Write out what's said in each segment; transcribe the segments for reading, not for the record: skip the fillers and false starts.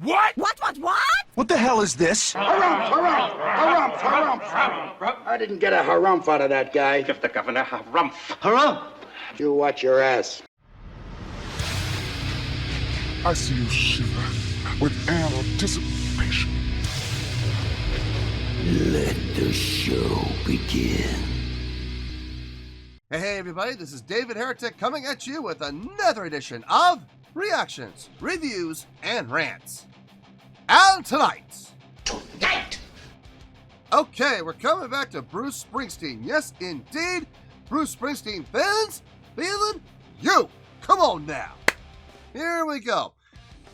What? What? What the hell is this? Harumph. I didn't get a harumph out of that guy. Give the governor harumph. Harumph! You watch your ass. I see you shiver with anticipation. Let the show begin. Hey everybody, this is David Heretic coming at you with another edition of Reactions, Reviews, and Rants. And tonight... Okay, we're coming back to Bruce Springsteen. Yes, indeed, Bruce Springsteen Fans FEELIN YOU. Come on now. Here we go.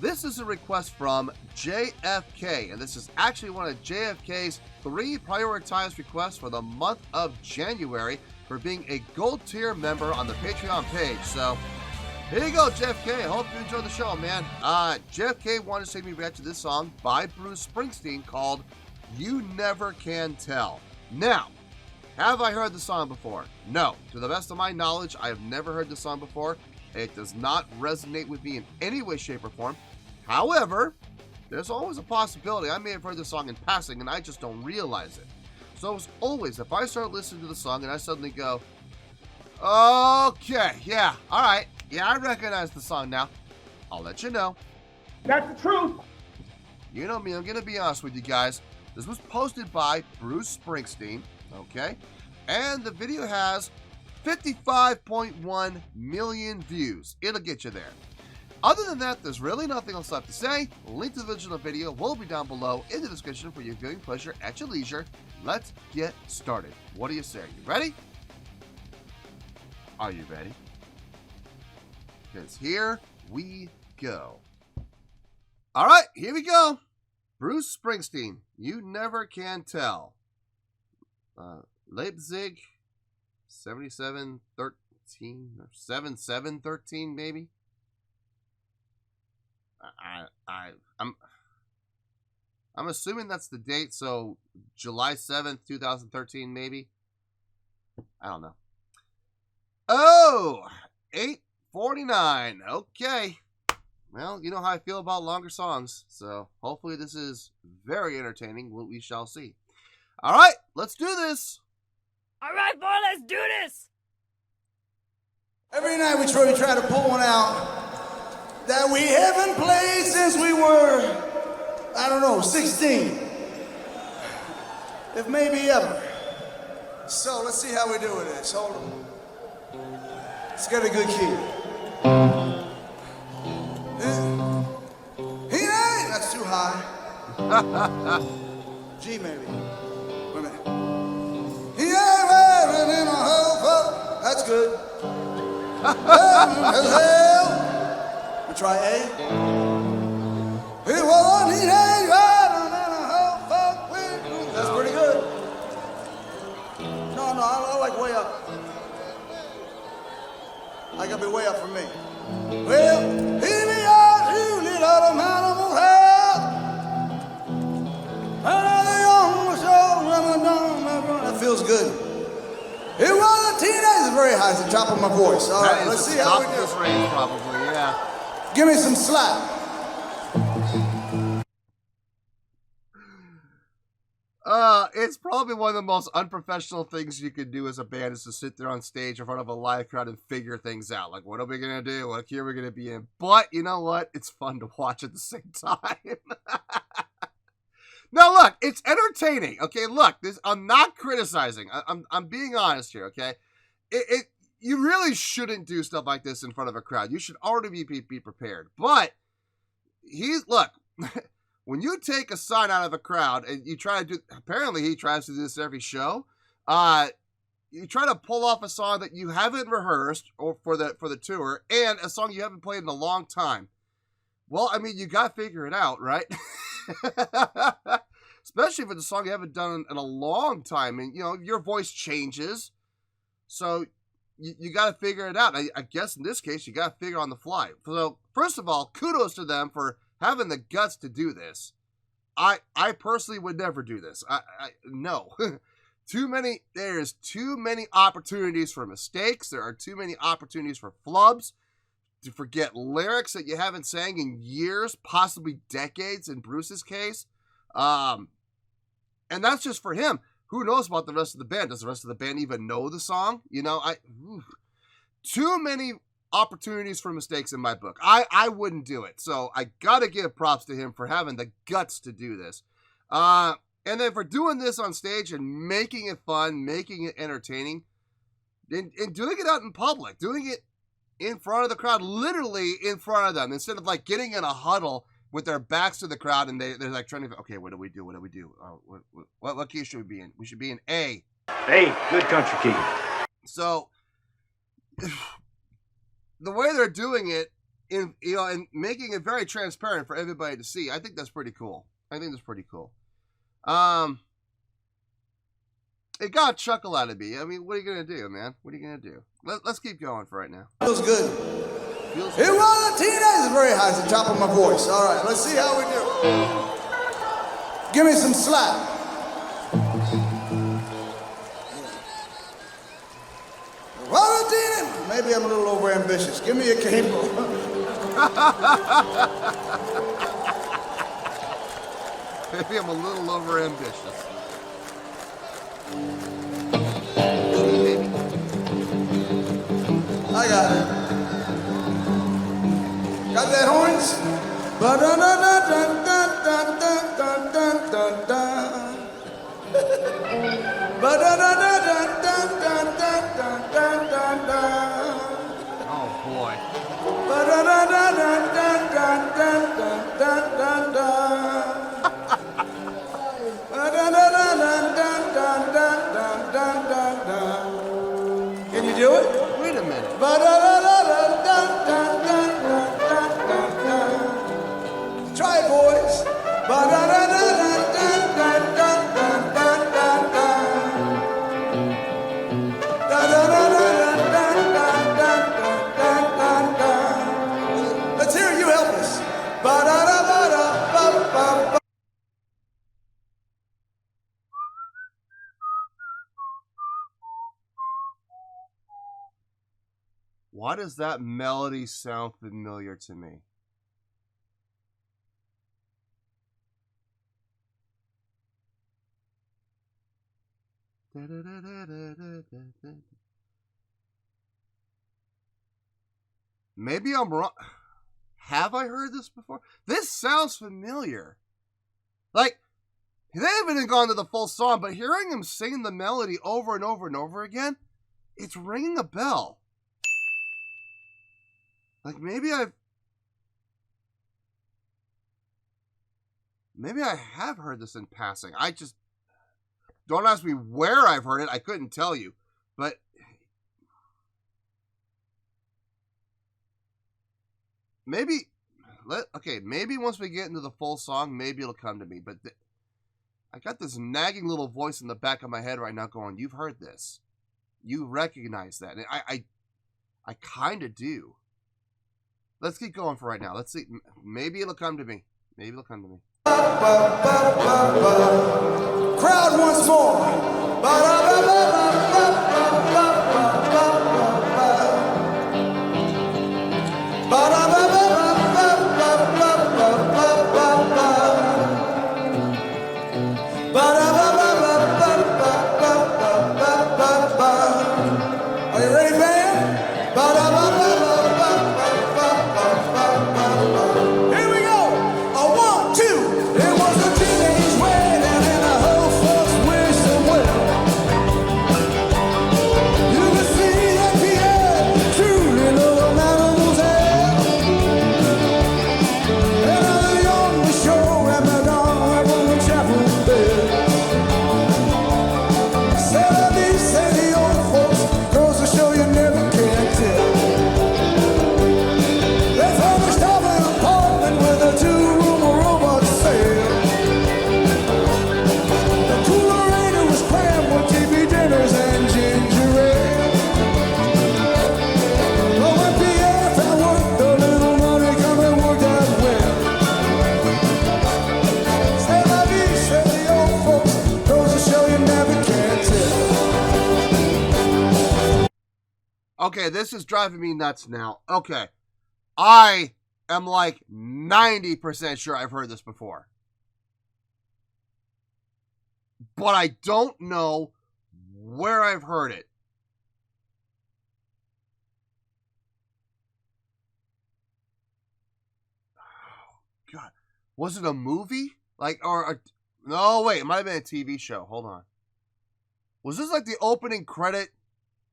This is a request from JFK, and this is actually one of JFK's 3 prioritized requests for the month of January for being a gold tier member on the Patreon page. So, here you go, JFK. Hope you enjoyed the show, man. JFK wanted to see me react to this song by Bruce Springsteen called You Never Can Tell. Now, have I heard the song before? No. To the best of my knowledge, I have never heard the song before. It does not resonate with me in any way, shape, or form. However, there's always a possibility I may have heard the song in passing and I just don't realize it. So as always, if I start listening to the song and I suddenly go, okay, yeah, alright, yeah, I recognize the song now, I'll let you know. That's the truth. You know me, I'm going to be honest with you guys. This was posted by Bruce Springsteen, okay? And the video has 55.1 million views. It'll get you there. Other than that, there's really nothing else left to say. Link to the original video will be down below in the description for your viewing pleasure at your leisure. Let's get started. What do you say? You ready? Are you ready? Because here we go. All right, here we go. Bruce Springsteen, You Never Can Tell. Leipzig, 7713 or 7713 maybe. I'm assuming that's the date, so July 7th, 2013 maybe. I don't know. Oh, 8:49. Okay. Well, you know how I feel about longer songs, so hopefully this is very entertaining. We shall see. All right, let's do this. All right, boy, let's do this. Every night we try to pull one out that we haven't played since we were, I don't know, 16. If maybe ever. So let's see how we do with this. Hold on. Let's get a good key. He ain't. That's too high. G maybe. Wait a minute. He ain't wearing in a hole. That's good. We try A. He won't, he ain't riding in a hole. That's pretty good. No, I like way up. I gotta be way up for me. Well, here we are, you little animal head. That feels good. It was a teenager, very high, at the top of my voice. All right, let's see how we do. This range, probably, yeah. Give me some slack. It's probably one of the most unprofessional things you could do as a band is to sit there on stage in front of a live crowd and figure things out. Like, what are we going to do? What key are we going to be in? But, you know what? It's fun to watch at the same time. Now, look, it's entertaining. Okay, look, I'm not criticizing. I'm being honest here, okay? You really shouldn't do stuff like this in front of a crowd. You should already be prepared. But, look... When you take a sign out of a crowd and you try to do, apparently he tries to do this every show. You try to pull off a song that you haven't rehearsed or for the tour and a song you haven't played in a long time. Well, I mean, you got to figure it out, right? Especially if it's a song you haven't done in a long time and, you know, your voice changes. So you got to figure it out. I guess in this case, you got to figure on the fly. So first of all, kudos to them for having the guts to do this. I personally would never do this. No. There's too many opportunities for mistakes. There are too many opportunities for flubs. to forget lyrics that you haven't sang in years, possibly decades in Bruce's case. And that's just for him. Who knows about the rest of the band? Does the rest of the band even know the song? You know, too many opportunities for mistakes in my book. I wouldn't do it. So I got to give props to him for having the guts to do this. And then for doing this on stage and making it fun, making it entertaining, and doing it out in public, doing it in front of the crowd, literally in front of them, instead of like getting in a huddle with their backs to the crowd and they're like trying to, okay, what do we do? What do we do? What key should we be in? We should be in A. Hey, good country key. So the way they're doing it, and making it very transparent for everybody to see, I think that's pretty cool. It got a chuckle out of me. I mean, what are you gonna do, man? What are you gonna do? Let's keep going for right now. Feels good. It was a teenager, very high at the top of my voice. All right, let's see how we do. Give me some slack. Maybe I'm a little overambitious. Give me a cable. Maybe I'm a little overambitious. I got it. Got that horns? Oh boy. Can you do it? Wait a minute. Try it, boys. Let's hear you help us. Why does that melody sound familiar to me? Maybe I'm wrong. Have I heard this before? This sounds familiar. Like, they haven't even gone to the full song, but hearing him sing the melody over and over and over again, it's ringing a bell. Like, maybe I have heard this in passing. I just, don't ask me where I've heard it. I couldn't tell you. But maybe once we get into the full song, maybe it'll come to me. But I got this nagging little voice in the back of my head right now going, you've heard this. You recognize that. And I kind of do. Let's keep going for right now. Let's see. Maybe it'll come to me. Crowd once more. Are you ready, band? Here we go. A 1, 2. It was a teenage wedding and the whole folks wished them well. You could see that Pierre truly loved mademoiselle. And on the young show at Madame on the chapel bed. Say the old folks, goes to show you never can tell. They furnished off an apartment with a 2-room robot sale. The coolerator was crammed with TV dinners and ginger ale. But when Pierre found work, the little money coming worked out well. Say la vie, say the old folks, goes to show you never can tell. Okay, this is driving me nuts now. Okay. I am like 90% sure I've heard this before. But I don't know where I've heard it. Oh, God. Was it a movie? No, wait, it might have been a TV show. Hold on. Was this like the opening credit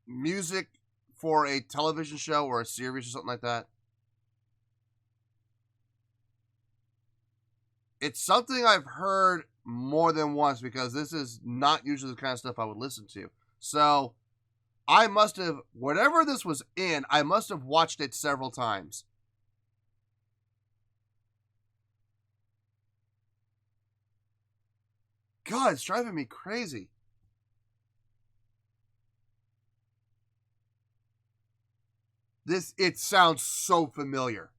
music for a television show or a series or something like that? It's something I've heard more than once because this is not usually the kind of stuff I would listen to. So I must have, whatever this was in, I must have watched it several times. God, it's driving me crazy. It sounds so familiar.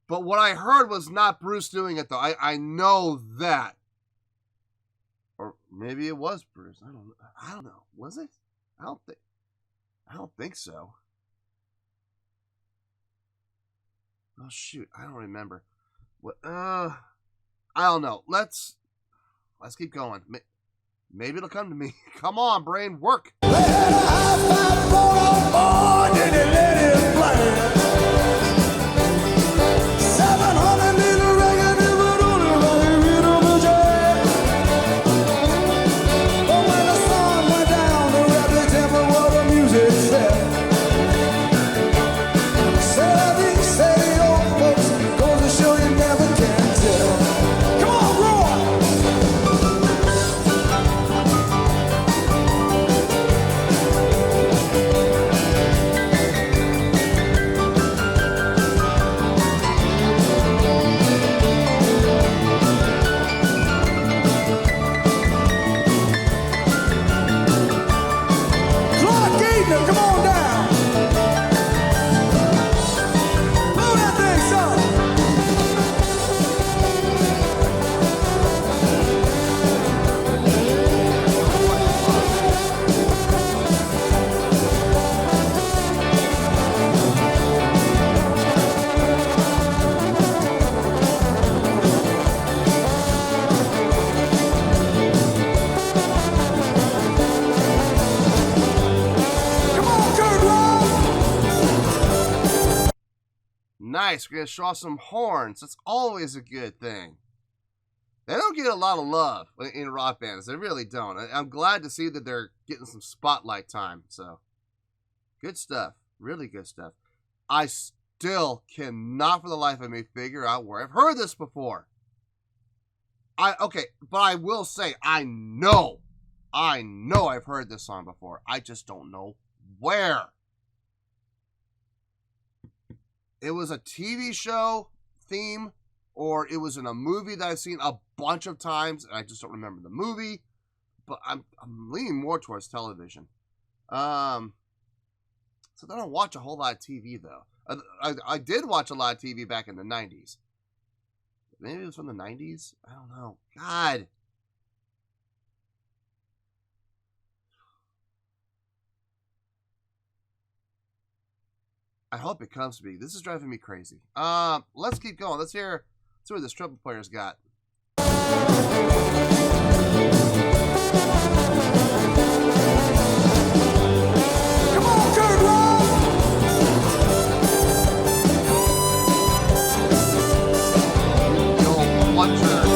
But what I heard was not Bruce doing it, though. I know that. Or maybe it was Bruce. I don't know. Was it? I don't think so. Oh shoot, I don't remember. What? I don't know. Let's keep going. Maybe it'll come to me. Come on, brain, work. Nice, we're going to show off some horns. That's always a good thing. They don't get a lot of love in rock bands. They really don't. I'm glad to see that they're getting some spotlight time. So, good stuff. Really good stuff. I still cannot for the life of me figure out where I've heard this before. Okay, but I will say, I know I've heard this song before. I just don't know where. It was a TV show theme, or it was in a movie that I've seen a bunch of times, and I just don't remember the movie. But I'm leaning more towards television. So I don't watch a whole lot of TV though. I did watch a lot of TV back in the 90s. Maybe it was from the 90s. I don't know. God. I hope it comes to me. This is driving me crazy. Let's keep going. Let's hear what this trumpet player's got. Come on, Kurt Rock! Yo, what's that?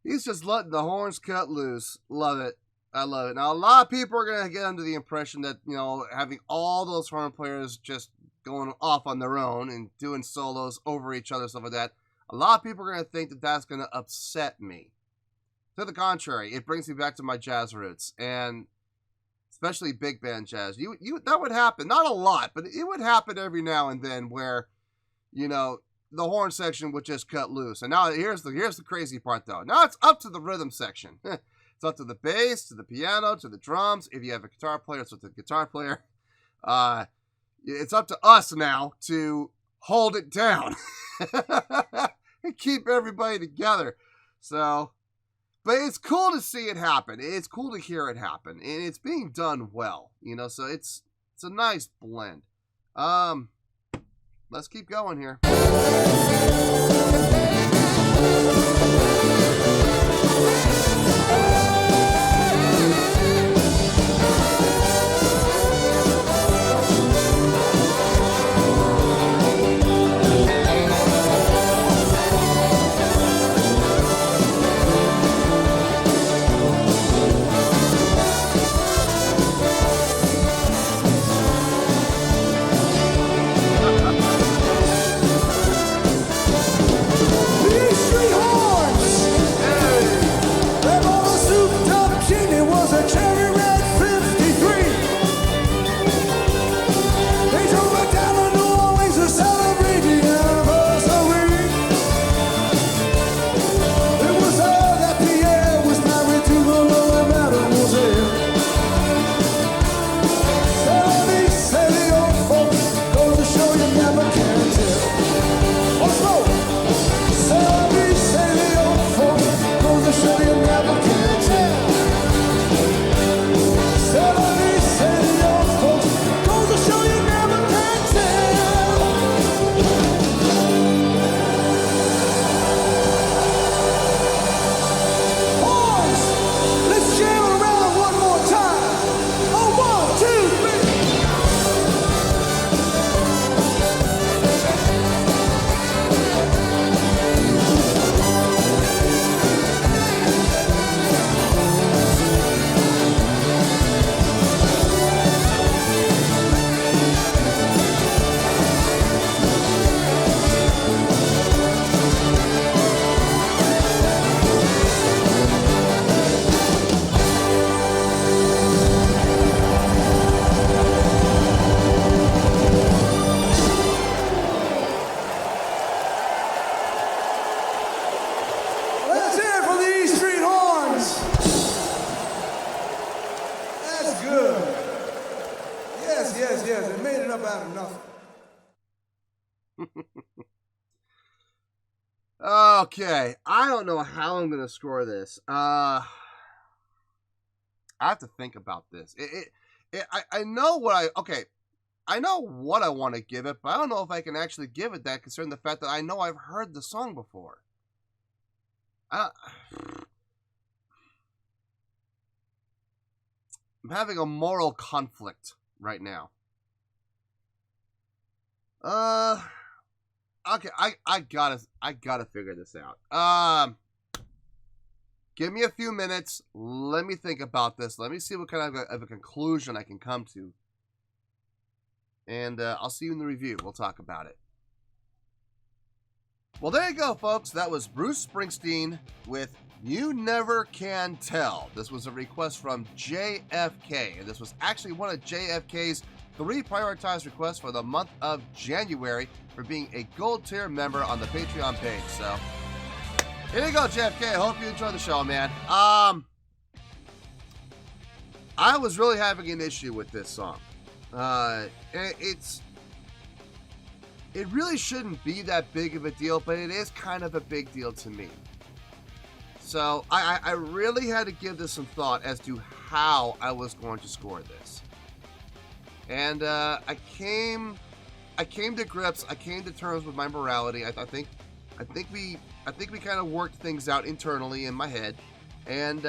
He's just letting the horns cut loose. Love it. I love it. Now, a lot of people are going to get under the impression that, you know, having all those horn players just going off on their own and doing solos over each other, stuff like that, a lot of people are going to think that that's going to upset me. To the contrary, it brings me back to my jazz roots, and especially big band jazz. That would happen. Not a lot, but it would happen every now and then where, you know, the horn section would just cut loose. And now here's the crazy part, though. Now it's up to the rhythm section. It's up to the bass, to the piano, to the drums. If you have a guitar player, it's up to the guitar player. It's up to us now to hold it down and keep everybody together. So, but it's cool to see it happen. It's cool to hear it happen, and it's being done well. You know, so it's a nice blend. Let's keep going here. Okay, I don't know how I'm going to score this. I have to think about this. I know what I know what I want to give it, but I don't know if I can actually give it that, considering the fact that I know I've heard the song before. I'm having a moral conflict right now. Okay, I gotta figure this out. Give me a few minutes. Let me think about this. Let me see what kind of a conclusion I can come to. And I'll see you in the review. We'll talk about it. Well, there you go, folks. That was Bruce Springsteen with You Never Can Tell. This was a request from JFK. And this was actually one of JFK's 3 prioritized requests for the month of January for being a gold tier member on the Patreon page. So, here you go, JFK. I hope you enjoy the show, man. I was really having an issue with this song. It really shouldn't be that big of a deal, but it is kind of a big deal to me. So, I really had to give this some thought as to how I was going to score this. And I came to grips. I came to terms with my morality. I think we kind of worked things out internally in my head, and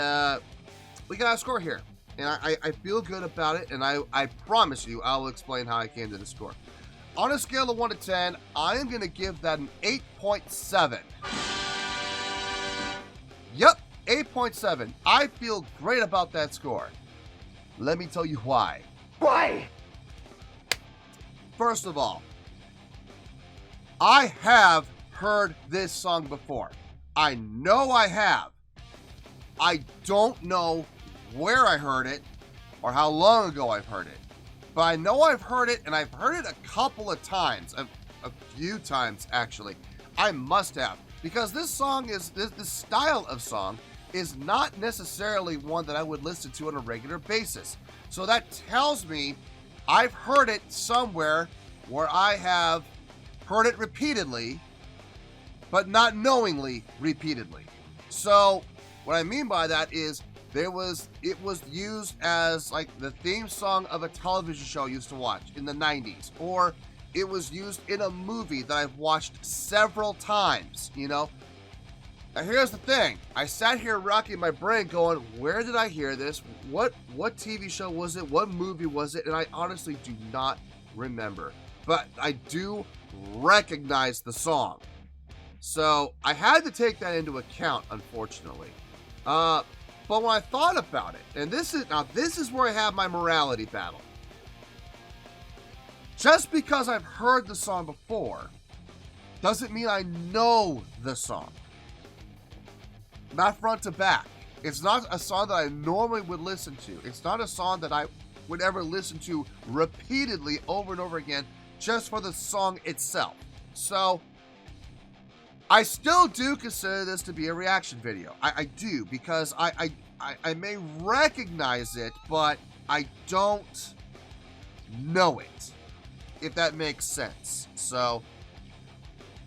we got a score here. And I feel good about it. And I promise you, I will explain how I came to the score. On a scale of 1 to 10, I am going to give that an 8.7. Yep, 8.7. I feel great about that score. Let me tell you why. Why? First of all, I have heard this song before. I know I have. I don't know where I heard it or how long ago I've heard it. But I know I've heard it, and I've heard it a couple of times. A few times, actually. I must have. Because this song is, this style of song is not necessarily one that I would listen to on a regular basis. So that tells me I've heard it somewhere where I have heard it repeatedly, but not knowingly repeatedly. So what I mean by that is it was used as like the theme song of a television show I used to watch in the 90s, or it was used in a movie that I've watched several times, you know. Now here's the thing. I sat here racking my brain going, where did I hear this? What TV show was it? What movie was it? And I honestly do not remember. But I do recognize the song. So I had to take that into account, unfortunately. But when I thought about it, and this is where I have my morality battle. Just because I've heard the song before doesn't mean I know the song. Not front to back. It's not a song that I normally would listen to. It's not a song that I would ever listen to repeatedly over and over again just for the song itself. So I still do consider this to be a reaction video. I do, because I may recognize it, but I don't know it, if that makes sense. So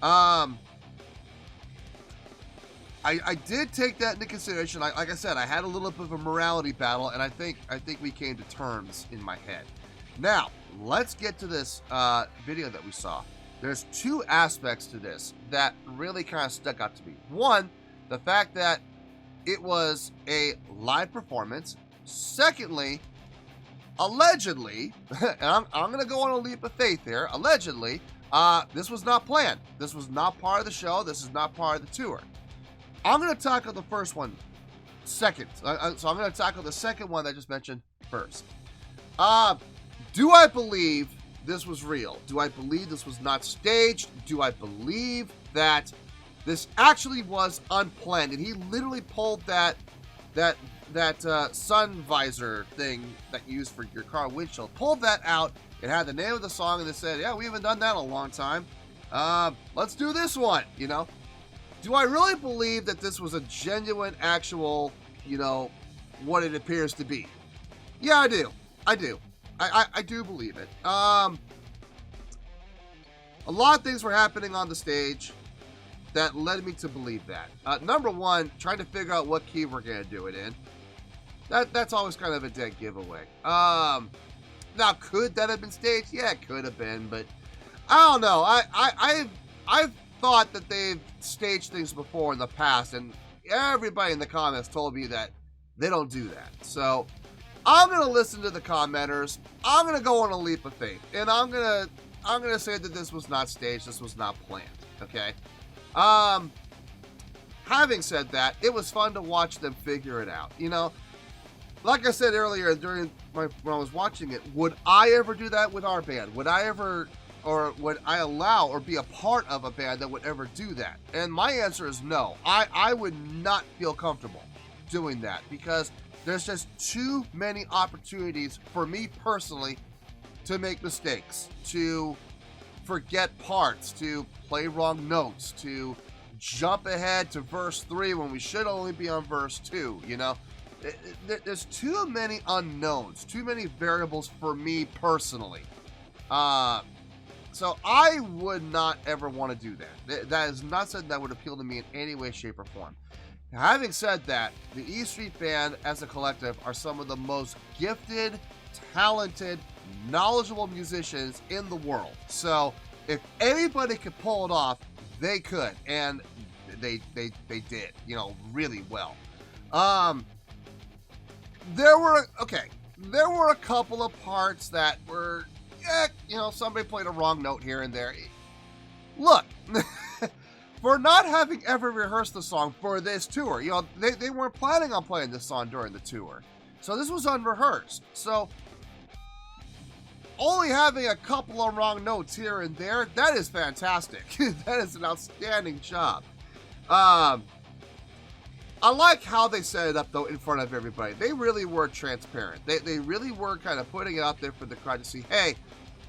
I did take that into consideration. Like I said, I had a little bit of a morality battle, and I think we came to terms in my head. Now, let's get to this video that we saw. There's two aspects to this that really kind of stuck out to me. One, the fact that it was a live performance. Secondly, allegedly, and I'm going to go on a leap of faith here, allegedly, this was not planned. This was not part of the show. This is not part of the tour. I'm going to tackle the first one second. So I'm going to tackle the second one that I just mentioned first. Do I believe this was real? Do I believe this was not staged? Do I believe that this actually was unplanned? And he literally pulled that sun visor thing that you use for your car windshield. Pulled that out. It had the name of the song, and they said, yeah, we haven't done that in a long time. Let's do this one, you know? Do I really believe that this was a genuine, actual, you know, what it appears to be? Yeah, I do. I do believe it. A lot of things were happening on the stage that led me to believe that. Number one, trying to figure out what key we're going to do it in. That's always kind of a dead giveaway. Now, could that have been staged? Yeah, it could have been, but I don't know. I've thought that they've staged things before in the past, and everybody in the comments told me that they don't do that. So I'm gonna listen to the commenters. I'm gonna go on a leap of faith, and I'm gonna say that this was not staged. This was not planned. Okay. Having said that, it was fun to watch them figure it out. You know, like I said earlier when I was watching it, would I ever do that with our band? Would I ever, or would I allow or be a part of a band that would ever do that? And my answer is no. I would not feel comfortable doing that, because there's just too many opportunities for me personally to make mistakes, to forget parts, to play wrong notes, to jump ahead to verse 3 when we should only be on verse 2, you know? There's too many unknowns, too many variables for me personally. So I would not ever want to do that. That is not something that would appeal to me in any way, shape, or form. Now, having said that, the E Street Band as a collective are some of the most gifted, talented, knowledgeable musicians in the world. So if anybody could pull it off, they could, and they did, you know, really well. There were a couple of parts that were, you know, somebody played a wrong note here and there. Look, for not having ever rehearsed the song for this tour. You know, they weren't planning on playing this song during the tour. So this was unrehearsed. So only having a couple of wrong notes here and there, that is fantastic. That is an outstanding job. I like how they set it up, though, in front of everybody. They really were transparent. They really were kind of putting it out there for the crowd to see, hey,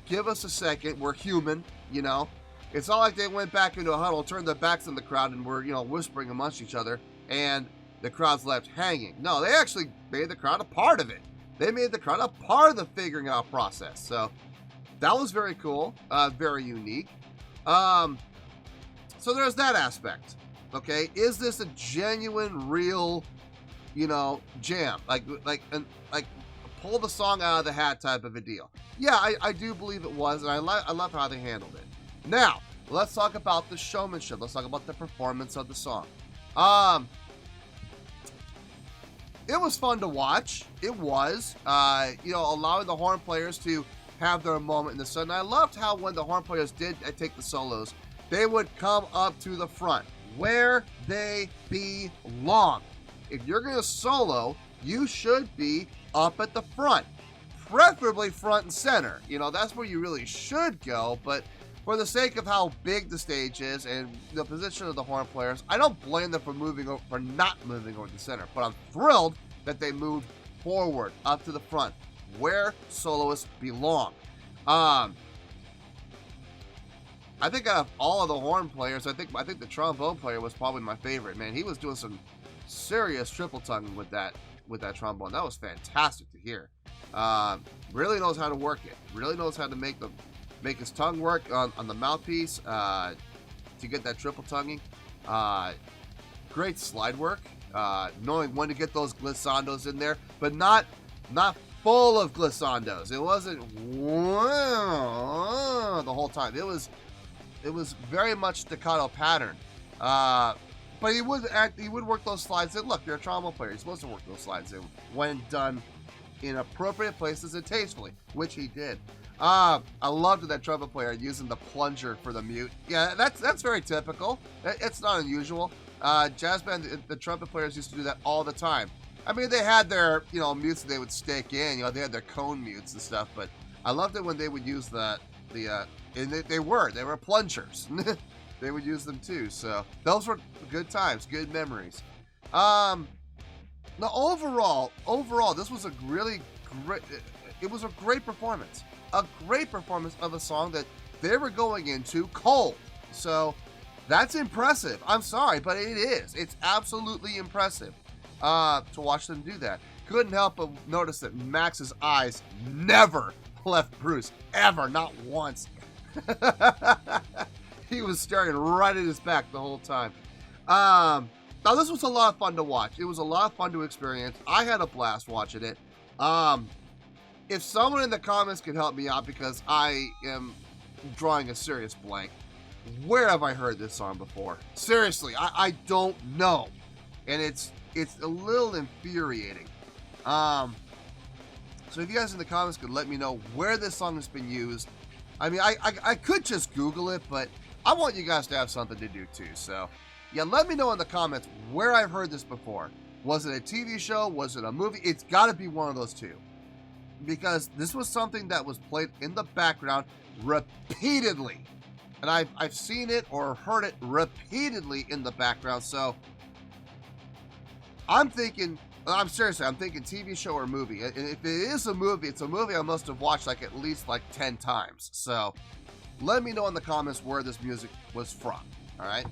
give us a second. We're human, you know. It's not like they went back into a huddle, turned their backs on the crowd, and were, you know, whispering amongst each other, and the crowd's left hanging. No, they actually made the crowd a part of it. They made the crowd a part of the figuring out process. So that was very cool, very unique. So there's that aspect. Okay, is this a genuine, real, you know, jam? Like pull the song out of the hat type of a deal? Yeah, I do believe it was, and I love how they handled it. Now, let's talk about the showmanship. Let's talk about the performance of the song. It was fun to watch. It was, you know, allowing the horn players to have their moment in the sun. And I loved how when the horn players did take the solos, they would come up to the front, where they belong. If you're going to solo, you should be up at the front, preferably front and center. You know, that's where you really should go, but for the sake of how big the stage is and the position of the horn players, I don't blame them for not moving over the center, but I'm thrilled that they moved forward up to the front, where soloists belong. I think out of all of the horn players, I think the trombone player was probably my favorite. Man, he was doing some serious triple tonguing with that trombone. That was fantastic to hear. Really knows how to work it. Really knows how to make his tongue work on the mouthpiece to get that triple tonguing. Great slide work. Knowing when to get those glissandos in there, but not full of glissandos. It wasn't the whole time. It was very much staccato pattern. But he would work those slides in. Look, you're a trombone player. You're supposed to work those slides in when done in appropriate places and tastefully, which he did. I loved that trumpet player using the plunger for the mute. Yeah, that's very typical. It's not unusual. Jazz band, the trumpet players used to do that all the time. I mean, they had their, you know, mutes that they would stick in. You know, they had their cone mutes and stuff. But I loved it when they would use and they were plungers. They would use them too. So those were good times, good memories. Now overall, this was a really great. It was a great performance. A great performance of a song that they were going into cold. So that's impressive. I'm sorry, but it is. It's absolutely impressive to watch them do that. Couldn't help but notice that Max's eyes never left Bruce, ever, not once. He was staring right at his back the whole time. Now, this was a lot of fun to watch. It was a lot of fun to experience. I had a blast watching it. If someone in the comments could help me out, because I am drawing a serious blank, where have I heard this song before? Seriously, I don't know. And it's a little infuriating. So if you guys in the comments could let me know where this song has been used. I mean, I could just Google it, but I want you guys to have something to do too. So yeah, let me know in the comments where I've heard this before. Was it a TV show? Was it a movie? It's got to be one of those two. Because this was something that was played in the background repeatedly. And I've seen it or heard it repeatedly in the background. So I'm thinking TV show or movie. And if it is a movie, it's a movie I must have watched like at least like 10 times. So let me know in the comments where this music was from. All right.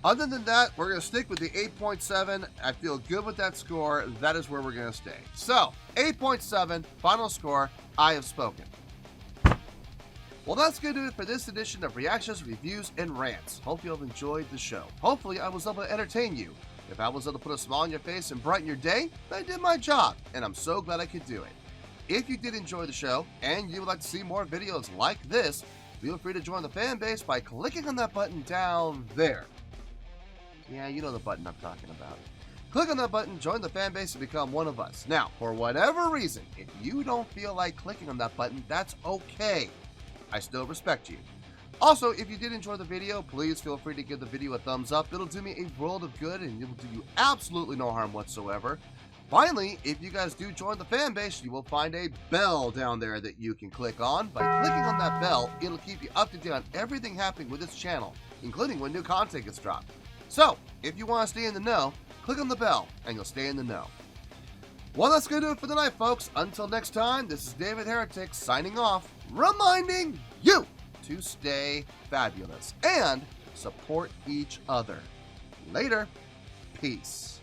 Other than that, we're going to stick with the 8.7. I feel good with that score. That is where we're going to stay. So 8.7, final score, I have spoken. Well, that's going to do it for this edition of Reactions, Reviews, and Rants. Hope you have enjoyed the show. Hopefully, I was able to entertain you. If I was able to put a smile on your face and brighten your day, I did my job, and I'm so glad I could do it. If you did enjoy the show, and you would like to see more videos like this, feel free to join the fan base by clicking on that button down there. Yeah, you know the button I'm talking about. Click on that button, join the fan base, and become one of us. Now, for whatever reason, if you don't feel like clicking on that button, that's okay. I still respect you. Also, if you did enjoy the video, please feel free to give the video a thumbs up. It'll do me a world of good and it'll do you absolutely no harm whatsoever. Finally, if you guys do join the fan base, you will find a bell down there that you can click on. By clicking on that bell, it'll keep you up to date on everything happening with this channel, including when new content gets dropped. So, if you want to stay in the know, click on the bell and you'll stay in the know. Well, that's going to do it for tonight, folks. Until next time, this is David Heretic signing off, reminding you to stay fabulous and support each other. Later. Peace.